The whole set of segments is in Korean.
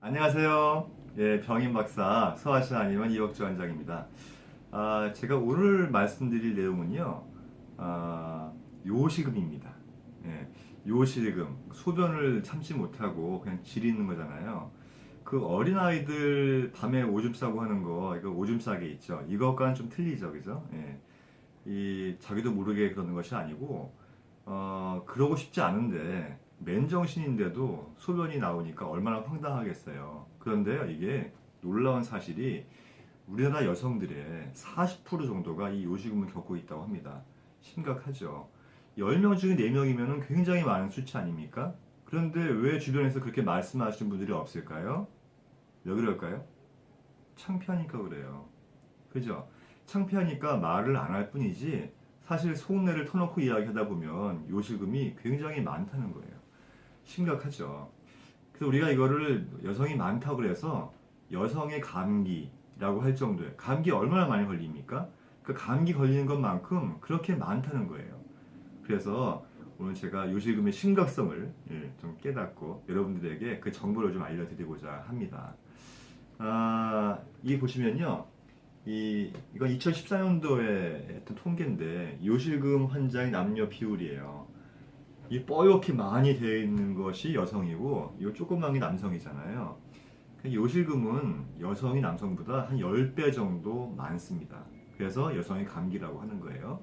안녕하세요. 예, 병인 박사 소아신 아니면 이혁주 원장입니다. 제가 오늘 말씀드릴 내용은요, 요실금입니다. 예, 요실금, 소변을 참지 못하고 그냥 지리는 거잖아요. 그 어린아이들 밤에 오줌 싸고 하는 거, 이거 오줌 싸게 있죠. 이것과는 좀 틀리죠, 그죠? 예, 이 자기도 모르게 그러는 것이 아니고, 그러고 싶지 않은데 맨정신인데도 소변이 나오니까 얼마나 황당하겠어요. 그런데요, 이게 놀라운 사실이 우리나라 여성들의 40% 정도가 이 요실금을 겪고 있다고 합니다. 심각하죠. 10명 중에 4명이면 굉장히 많은 수치 아닙니까? 그런데 왜 주변에서 그렇게 말씀하시는 분들이 없을까요? 왜 그럴까요? 창피하니까 그래요. 그죠? 창피하니까 말을 안 할 뿐이지 사실 속내를 터놓고 이야기하다 보면 요실금이 굉장히 많다는 거예요. 심각하죠. 그래서 우리가 이거를 여성이 많다고 그래서 여성의 감기라고 할 정도예요. 감기 얼마나 많이 걸립니까? 그 감기 걸리는 것만큼 그렇게 많다는 거예요. 그래서 오늘 제가 요실금의 심각성을 좀 깨닫고 여러분들에게 그 정보를 좀 알려드리고자 합니다. 이 보시면요. 이건 2014년도에 했던 통계인데 요실금 환자의 남녀 비율이에요. 이 뽀얗게 많이 되어 있는 것이 여성이고 이 조그만 게 남성이잖아요. 요실금은 여성이 남성보다 한 10배 정도 많습니다. 그래서 여성의 감기라고 하는 거예요.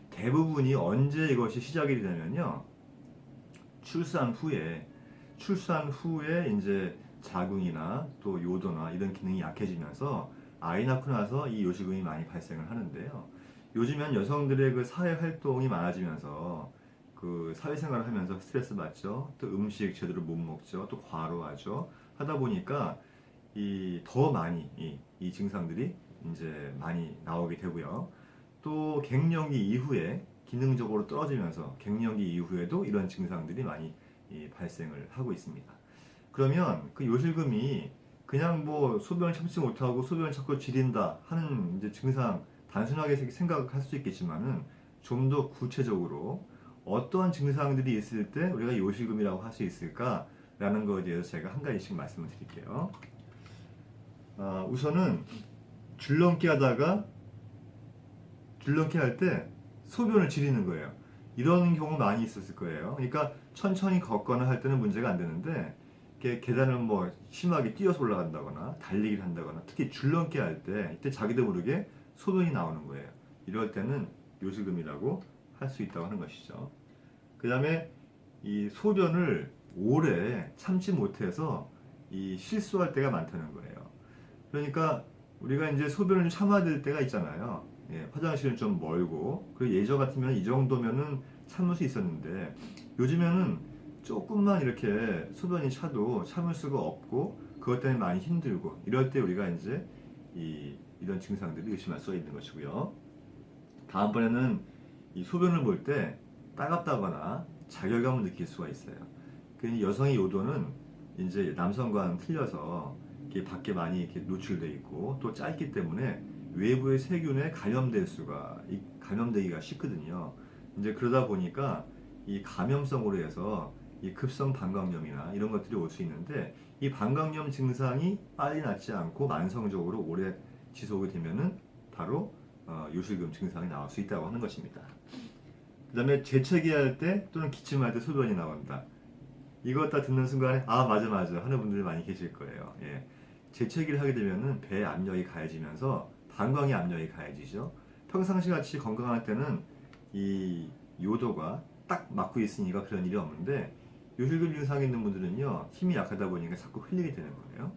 대부분이 언제 이것이 시작이 되냐면요. 출산 후에 이제 자궁이나 또 요도나 이런 기능이 약해지면서 아이 낳고 나서 이 요실금이 많이 발생을 하는데요. 요즘엔 여성들의 그 사회 활동이 많아지면서 그 사회생활을 하면서 스트레스 받죠. 또 음식 제대로 못 먹죠. 또 과로하죠. 하다 보니까 더 많이 이 증상들이 이제 많이 나오게 되고요. 또 갱년기 이후에 기능적으로 떨어지면서 갱년기 이후에도 이런 증상들이 많이 발생을 하고 있습니다. 그러면 그 요실금이 그냥 뭐 소변을 참지 못하고 소변을 자꾸 지린다 하는 이제 증상 단순하게 생각할 수 있겠지만은 좀 더 구체적으로 어떤 증상들이 있을 때 우리가 요실금이라고 할 수 있을까라는 것에 대해서 제가 한 가지씩 말씀을 드릴게요. 우선은 줄넘기 하다가 줄넘기 할 때 소변을 지리는 거예요. 이런 경우 많이 있었을 거예요. 그러니까 천천히 걷거나 할 때는 문제가 안 되는데 계단을 뭐 심하게 뛰어서 올라간다거나 달리기를 한다거나 특히 줄넘기 할 때 이때 자기도 모르게 소변이 나오는 거예요. 이럴 때는 요실금이라고 할 수 있다고 하는 것이죠. 그 다음에 이 소변을 오래 참지 못해서 이 실수할 때가 많다는 거예요. 그러니까 우리가 이제 소변을 좀 참아야 될 때가 있잖아요. 예, 화장실은 좀 멀고 그리고 예전 같으면 이 정도면은 참을 수 있었는데 요즘에는 조금만 이렇게 소변이 차도 참을 수가 없고 그것 때문에 많이 힘들고 이럴 때 우리가 이제 이런 증상들을 의심할 수가 있는 것이고요. 다음번에는 이 소변을 볼 때 따갑다거나 자결감을 느낄 수가 있어요. 그 여성의 요도는 이제 남성과는 틀려서 이렇게 밖에 많이 이렇게 노출돼 있고 또 짧기 때문에 외부의 세균에 감염되기가 쉽거든요. 이제 그러다 보니까 이 감염성으로 해서 이 급성 방광염이나 이런 것들이 올 수 있는데 이 방광염 증상이 빨리 낫지 않고 만성적으로 오래 지속이 되면은 바로 요실금 증상이 나올 수 있다고 하는 것입니다. 그 다음에 재채기 할 때 또는 기침할 때 소변이 나온다. 이것 다 듣는 순간에 맞아 맞아 하는 분들이 많이 계실 거예요. 예. 재채기를 하게 되면은 배 압력이 가해지면서 방광의 압력이 가해지죠. 평상시 같이 건강할 때는 이 요도가 딱 맞고 있으니까 그런 일이 없는데 요실금 증상이 있는 분들은요 힘이 약하다 보니까 자꾸 흘리게 되는 거예요.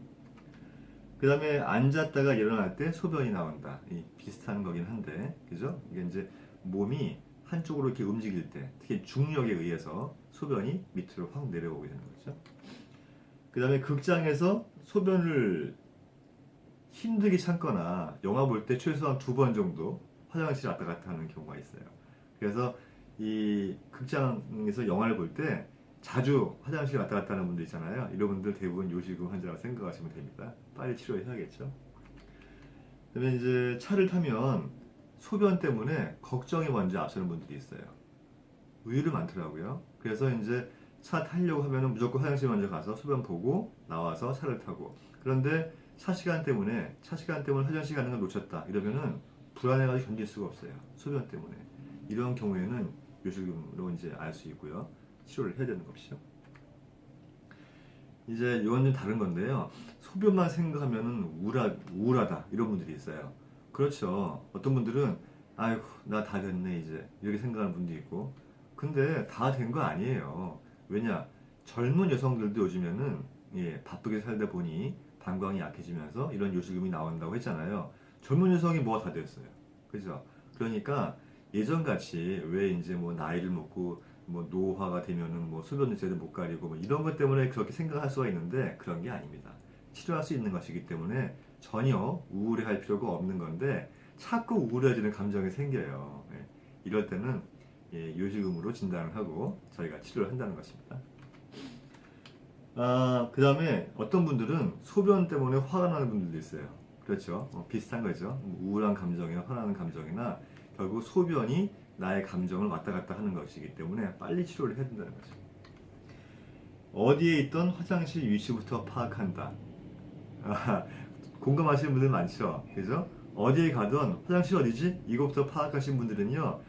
그 다음에 앉았다가 일어날 때 소변이 나온다. 비슷한 거긴 한데, 그죠? 이게 이제 몸이 한쪽으로 이렇게 움직일 때, 특히 중력에 의해서 소변이 밑으로 확 내려오게 되는 거죠. 그 다음에 극장에서 소변을 힘들게 참거나 영화 볼 때 최소한 2번 정도 화장실 왔다 갔다 하는 경우가 있어요. 그래서 이 극장에서 영화를 볼 때 자주 화장실 왔다 갔다 하는 분들 있잖아요. 이런 분들 대부분 요실금 환자라고 생각하시면 됩니다. 빨리 치료해야겠죠. 그다음에 이제 차를 타면 소변 때문에 걱정이 먼저 앞서는 분들이 있어요. 의외로 많더라고요. 그래서 이제 차 타려고 하면은 무조건 화장실 먼저 가서 소변 보고 나와서 차를 타고. 그런데 차 시간 때문에 화장실 가는 걸 놓쳤다. 이러면은 불안해가지고 견딜 수가 없어요. 소변 때문에. 이런 경우에는 요실금으로 이제 알 수 있고요. 치료를 해야 되는 것이죠. 이제 이건 좀 다른 건데요. 소변만 생각하면은 우울하다 이런 분들이 있어요. 그렇죠. 어떤 분들은 아이고 나 다 됐네 이제 이렇게 생각하는 분도 있고. 근데 다 된 거 아니에요. 왜냐? 젊은 여성들도 요즘에는 바쁘게 살다 보니 방광이 약해지면서 이런 요실금이 나온다고 했잖아요. 젊은 여성이 뭐가 다 됐어요. 그죠? 그러니까 예전같이 왜 이제 뭐 나이를 먹고 뭐 노화가 되면은 뭐 소변을 제대로 못 가리고 뭐 이런 것 때문에 그렇게 생각할 수가 있는데 그런 게 아닙니다. 치료할 수 있는 것이기 때문에 전혀 우울해할 필요가 없는 건데 자꾸 우울해지는 감정이 생겨요. 이럴 때는 요실금으로 진단을 하고 저희가 치료를 한다는 것입니다. 그 다음에 어떤 분들은 소변 때문에 화가 나는 분들도 있어요. 그렇죠. 비슷한 거죠. 우울한 감정이나 화나는 감정이나 결국 소변이 나의 감정을 왔다 갔다 하는 것이기 때문에 빨리 치료를 해야 된다는 거죠. 어디에 있던 화장실 위치부터 파악한다. 아, 공감하시는 분들 많죠. 그죠? 어디에 가든 화장실 어디지? 이거부터 파악하신 분들은요.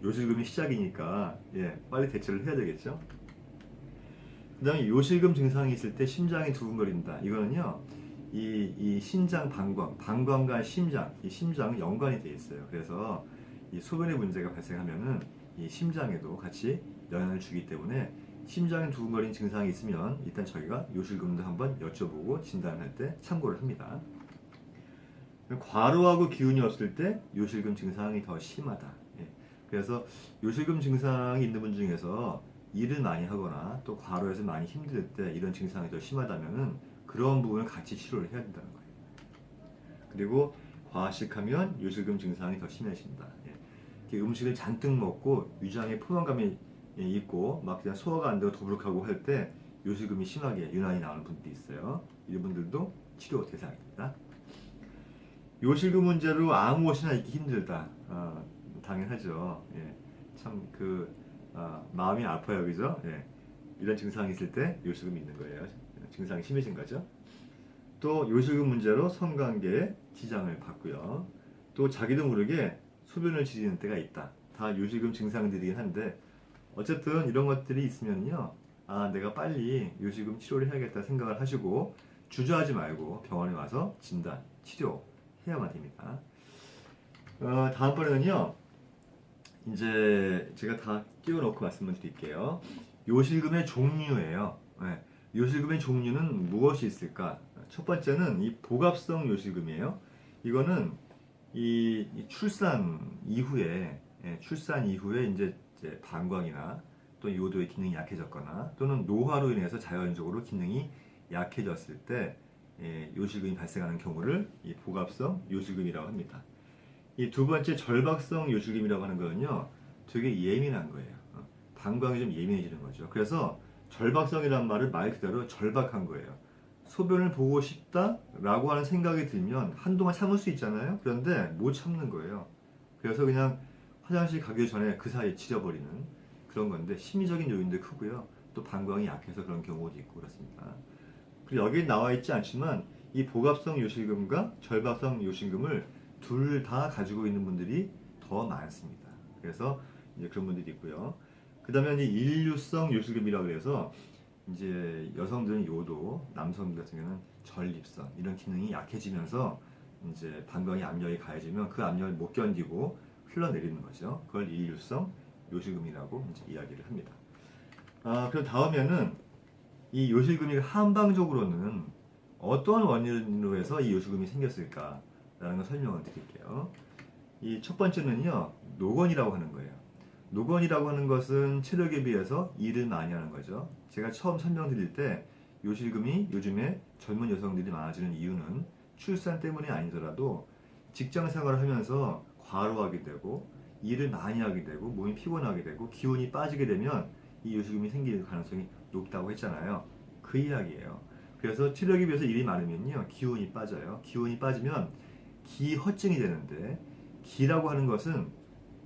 요실금이 시작이니까 빨리 대처를 해야 되겠죠. 그 다음에 요실금 증상이 있을 때 심장이 두근거린다. 이거는요, 이 심장 방광과 심장, 이 심장은 연관이 되어 있어요. 그래서 이 소변의 문제가 발생하면은 이 심장에도 같이 영향을 주기 때문에 심장이 두근거리는 증상이 있으면 일단 저희가 요실금도 한번 여쭤보고 진단할 때 참고를 합니다. 과로하고 기운이 없을 때 요실금 증상이 더 심하다. 그래서 요실금 증상이 있는 분 중에서 일을 많이 하거나 또 과로해서 많이 힘들 때 이런 증상이 더 심하다면은 그런 부분을 같이 치료를 해야 된다는 거예요. 그리고 과식하면 요실금 증상이 더 심해진다. 음식을 잔뜩 먹고 위장에 포만감이 있고 막 그냥 소화가 안 되고 더부룩하고 할 때 요실금이 심하게 유난히 나오는 분들이 있어요. 이런 분들도 치료 대상입니다. 요실금 문제로 아무것이나 있기 힘들다. 당연하죠. 마음이 아파요, 그죠? 이런 증상이 있을 때 요실금이 있는 거예요. 증상이 심해진 거죠. 또 요실금 문제로 성관계에 지장을 받고요. 또 자기도 모르게 소변을 지리는 때가 있다. 다 요실금 증상들이긴 한데 어쨌든 이런 것들이 있으면요. 내가 빨리 요실금 치료를 해야겠다 생각을 하시고 주저하지 말고 병원에 와서 진단, 치료해야만 됩니다. 다음번에는요. 이제 제가 다 끼워놓고 말씀을 드릴게요. 요실금의 종류예요. 요실금의 종류는 무엇이 있을까? 첫 번째는 이 복압성 요실금이에요. 이거는 이 출산 이후에 이제 방광이나 또 요도의 기능이 약해졌거나 또는 노화로 인해서 자연적으로 기능이 약해졌을 때 요실금이 발생하는 경우를 이 복압성 요실금이라고 합니다. 이 두 번째 절박성 요실금이라고 하는 거는요, 되게 예민한 거예요. 방광이 좀 예민해지는 거죠. 그래서 절박성이란 말을 말 그대로 절박한 거예요. 소변을 보고 싶다라고 하는 생각이 들면 한동안 참을 수 있잖아요. 그런데 못 참는 거예요. 그래서 그냥 화장실 가기 전에 그 사이에 지려버리는 그런 건데 심리적인 요인도 크고요. 또 방광이 약해서 그런 경우도 있고 그렇습니다. 그리고 여기 나와 있지 않지만 이 복압성 요실금과 절박성 요실금을 둘 다 가지고 있는 분들이 더 많습니다. 그래서 이제 그런 분들이 있고요. 그 다음에 이제 인류성 요실금이라고 해서 이제 여성들은 요도, 남성들 같은 경우는 전립선 이런 기능이 약해지면서 이제 방광의 압력이 가해지면 그 압력을 못 견디고 흘러내리는 거죠. 그걸 인류성 요실금이라고 이제 이야기를 합니다. 그럼 다음에는 이 요실금이 한방적으로는 어떤 원인으로 해서 이 요실금이 생겼을까? 라는 걸 설명을 드릴게요. 이 첫 번째는요, 노곤이라고 하는 거예요. 노곤이라고 하는 것은 체력에 비해서 일을 많이 하는 거죠. 제가 처음 설명드릴 때 요실금이 요즘에 젊은 여성들이 많아지는 이유는 출산 때문이 아니더라도 직장 생활을 하면서 과로하게 되고 일을 많이 하게 되고 몸이 피곤하게 되고 기운이 빠지게 되면 이 요실금이 생길 가능성이 높다고 했잖아요. 그 이야기예요. 그래서 체력에 비해서 일이 많으면요, 기운이 빠져요. 기운이 빠지면 기허증이 되는데 기라고 하는 것은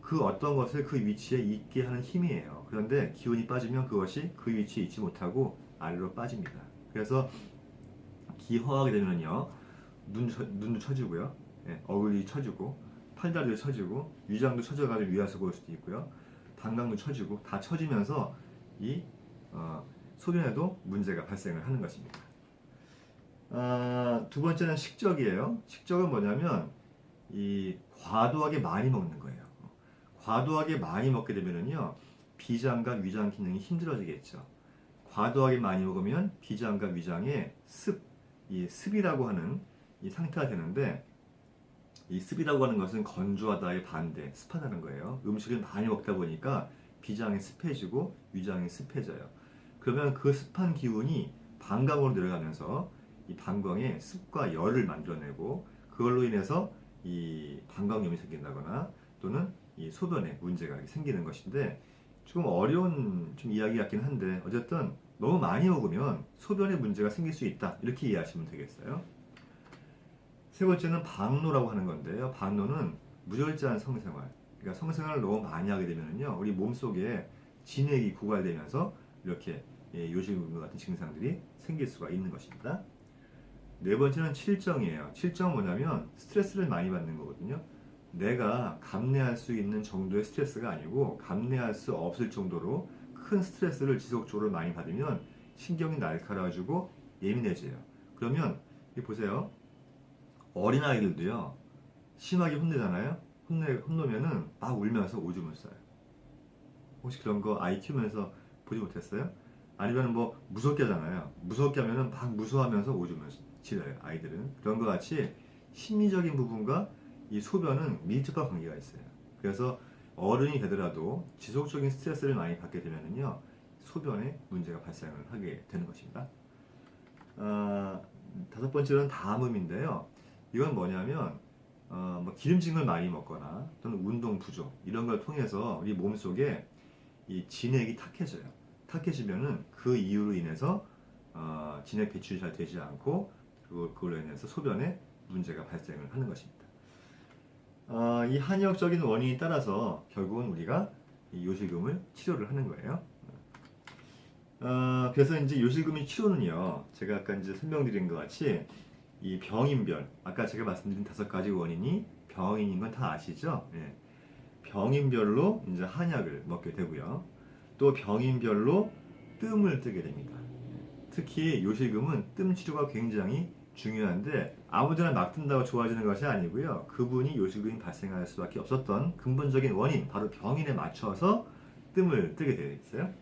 그 어떤 것을 그 위치에 있게 하는 힘이에요. 그런데 기운이 빠지면 그것이 그 위치에 있지 못하고 아래로 빠집니다. 그래서 기허하게 되면요, 눈도 처지고요, 예, 어글이 처지고, 팔다리도 처지고, 위장도 처져가지고 위아서 보일 수도 있고요, 방광도 처지고, 다 처지면서 이 소변에도 문제가 발생을 하는 것입니다. 두 번째는 식적이에요. 식적은 뭐냐면 이 과도하게 많이 먹는 거예요. 과도하게 많이 먹게 되면은요, 비장과 위장 기능이 힘들어지겠죠. 과도하게 많이 먹으면 비장과 위장에 이 습이라고 하는 이 상태가 되는데, 이 습이라고 하는 것은 건조하다의 반대, 습하다는 거예요. 음식을 많이 먹다 보니까 비장이 습해지고 위장이 습해져요. 그러면 그 습한 기운이 방광으로 내려가면서 이 방광에 습과 열을 만들어내고, 그걸로 인해서 이 방광염이 생긴다거나 또는 이 소변에 문제가 생기는 것인데, 조금 어려운 좀 이야기 같긴 한데, 어쨌든 너무 많이 먹으면 소변에 문제가 생길 수 있다, 이렇게 이해하시면 되겠어요. 세 번째는 방노라고 하는 건데요. 방노는 무절제한 성생활. 그러니까 성생활을 너무 많이 하게 되면요, 우리 몸속에 진액이 고갈되면서 이렇게 요실금과 같은 증상들이 생길 수가 있는 것입니다. 네 번째는 칠정이에요. 칠정은 뭐냐면 스트레스를 많이 받는 거거든요. 내가 감내할 수 있는 정도의 스트레스가 아니고 감내할 수 없을 정도로 큰 스트레스를 지속적으로 많이 받으면 신경이 날카로워지고 예민해져요. 그러면 보세요. 어린아이들도요, 심하게 혼내잖아요. 혼내면은 막 울면서 오줌을 싸요. 혹시 그런 거 아이 키우면서 보지 못했어요? 아니면 뭐 무섭게 하잖아요. 무섭게 하면은 막 무서워하면서 오줌을 지려요, 아이들은. 그런 것 같이 심리적인 부분과 이 소변은 밀접한 관계가 있어요. 그래서 어른이 되더라도 지속적인 스트레스를 많이 받게 되면은요, 소변에 문제가 발생을 하게 되는 것입니다. 다섯 번째는 담음인데요. 이건 뭐냐면 뭐 기름진 걸 많이 먹거나 또는 운동 부족 이런 걸 통해서 우리 몸속에 이 진액이 탁해져요. 탁해지면은 그 이유로 인해서 진액 배출이 잘 되지 않고, 그걸로 인해서 소변에 문제가 발생을 하는 것입니다. 이 한의학적인 원인에 따라서 결국은 우리가 이 요실금을 치료를 하는 거예요. 그래서 이제 요실금의 치료는요, 제가 아까 이제 설명드린 것 같이 이 병인별, 아까 제가 말씀드린 5가지 원인이 병인인 건 다 아시죠? 예. 병인별로 이제 한약을 먹게 되고요. 또 병인별로 뜸을 뜨게 됩니다. 특히 요실금은 뜸 치료가 굉장히 중요한데, 아무데나 막 뜬다고 좋아지는 것이 아니고요. 그분이 요실금이 발생할 수밖에 없었던 근본적인 원인, 바로 병인에 맞춰서 뜸을 뜨게 되어 있어요.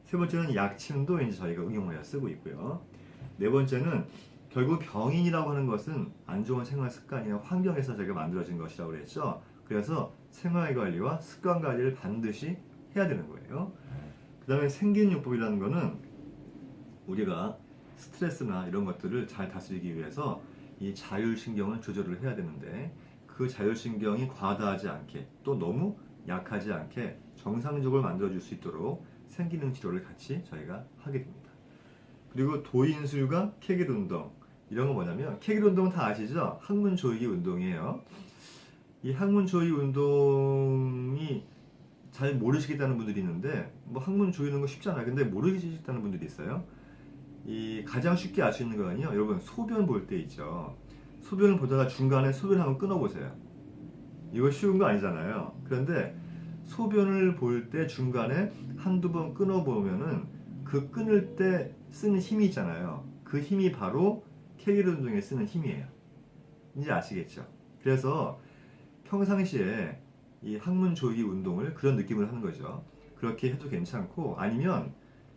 세 번째는 약침도 이제 저희가 응용하여 쓰고 있고요. 네 번째는 결국 병인이라고 하는 것은 안 좋은 생활 습관이나 환경에서 제가 만들어진 것이라고 그랬죠. 그래서 생활 관리와 습관 관리를 반드시 해야 되는 거예요. 그 다음에 생긴요법이라는 거는 우리가 스트레스나 이런 것들을 잘 다스리기 위해서 이 자율신경을 조절을 해야 되는데, 그 자율신경이 과다하지 않게 또 너무 약하지 않게 정상적으로 만들어줄 수 있도록 생기능 치료를 같이 저희가 하게 됩니다. 그리고 도인술과 케겔 운동, 이런 건 뭐냐면, 케겔 운동은 다 아시죠? 항문 조이기 운동이에요. 이 항문 조이 운동이 잘 모르시겠다는 분들이 있는데, 뭐 항문 조이는 거 쉽잖아요. 근데 모르시겠다는 분들이 있어요. 이 가장 쉽게 알 수 있는 거는요, 여러분 소변 볼 때 있죠. 소변을 보다가 중간에 소변 한번 끊어보세요. 이거 쉬운 거 아니잖아요. 그런데 소변을 볼 때 중간에 한두 번 끊어보면은 그 끊을 때 쓰는 힘이 있잖아요. 그 힘이 바로 케겔 운동에 쓰는 힘이에요. 이제 아시겠죠? 그래서 평상시에 이 항문 조이기 운동을 그런 느낌을 하는 거죠. 그렇게 해도 괜찮고, 아니면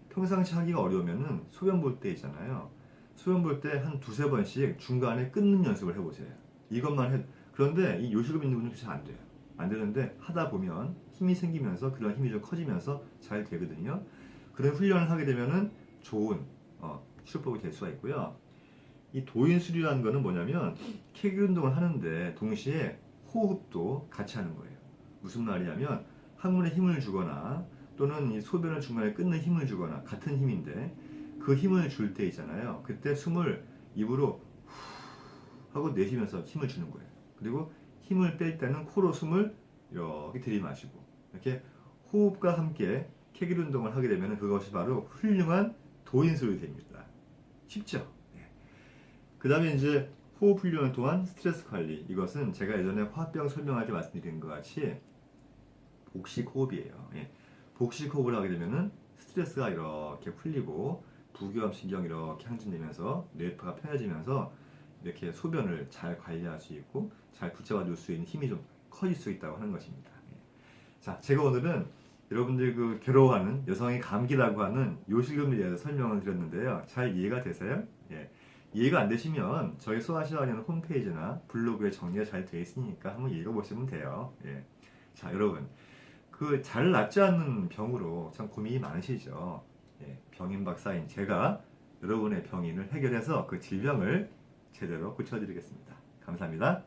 평상시 하기가 어려우면은 소변 볼 때 있잖아요. 소변 볼 때 한 두세 번씩 중간에 끊는 연습을 해보세요. 이것만 해. 그런데 이 요실금 있는 분은 잘 안 돼요. 안 되는데 하다 보면 힘이 생기면서 그런 힘이 좀 커지면서 잘 되거든요. 그런 훈련을 하게 되면은 좋은 치료법이 될 수가 있고요. 이 도인술이라는 거는 뭐냐면, 케겔 운동을 하는데 동시에 호흡도 같이 하는 거예요. 무슨 말이냐면, 항문에 힘을 주거나 또는 이 소변을 중간에 끊는 힘을 주거나 같은 힘인데, 그 힘을 줄 때 있잖아요. 그때 숨을 입으로 후 하고 내쉬면서 힘을 주는 거예요. 그리고 힘을 뺄 때는 코로 숨을 이렇게 들이마시고 이렇게 호흡과 함께 케겔 운동을 하게 되면 그것이 바로 훌륭한 도인술이 됩니다. 쉽죠? 그 다음에 이제 호흡 훈련을 통한 스트레스 관리. 이것은 제가 예전에 화병 설명할 때 말씀드린 것 같이 복식 호흡이에요. 예. 복식 호흡을 하게 되면은 스트레스가 이렇게 풀리고 부교감 신경이 이렇게 항진되면서 뇌파가 편해지면서 이렇게 소변을 잘 관리할 수 있고 잘 붙잡아 둘 수 있는 힘이 좀 커질 수 있다고 하는 것입니다. 예. 자, 제가 오늘은 여러분들 그 괴로워하는 여성의 감기라고 하는 요실금에 대해서 설명을 드렸는데요. 잘 이해가 되세요? 예. 이해가 안 되시면 저희 소아시아원이라는 홈페이지나 블로그에 정리가 잘 되어 있으니까 한번 읽어보시면 돼요. 예. 자, 여러분. 그 잘 낫지 않는 병으로 참 고민이 많으시죠. 예. 병인 박사인 제가 여러분의 병인을 해결해서 그 질병을 제대로 고쳐드리겠습니다. 감사합니다.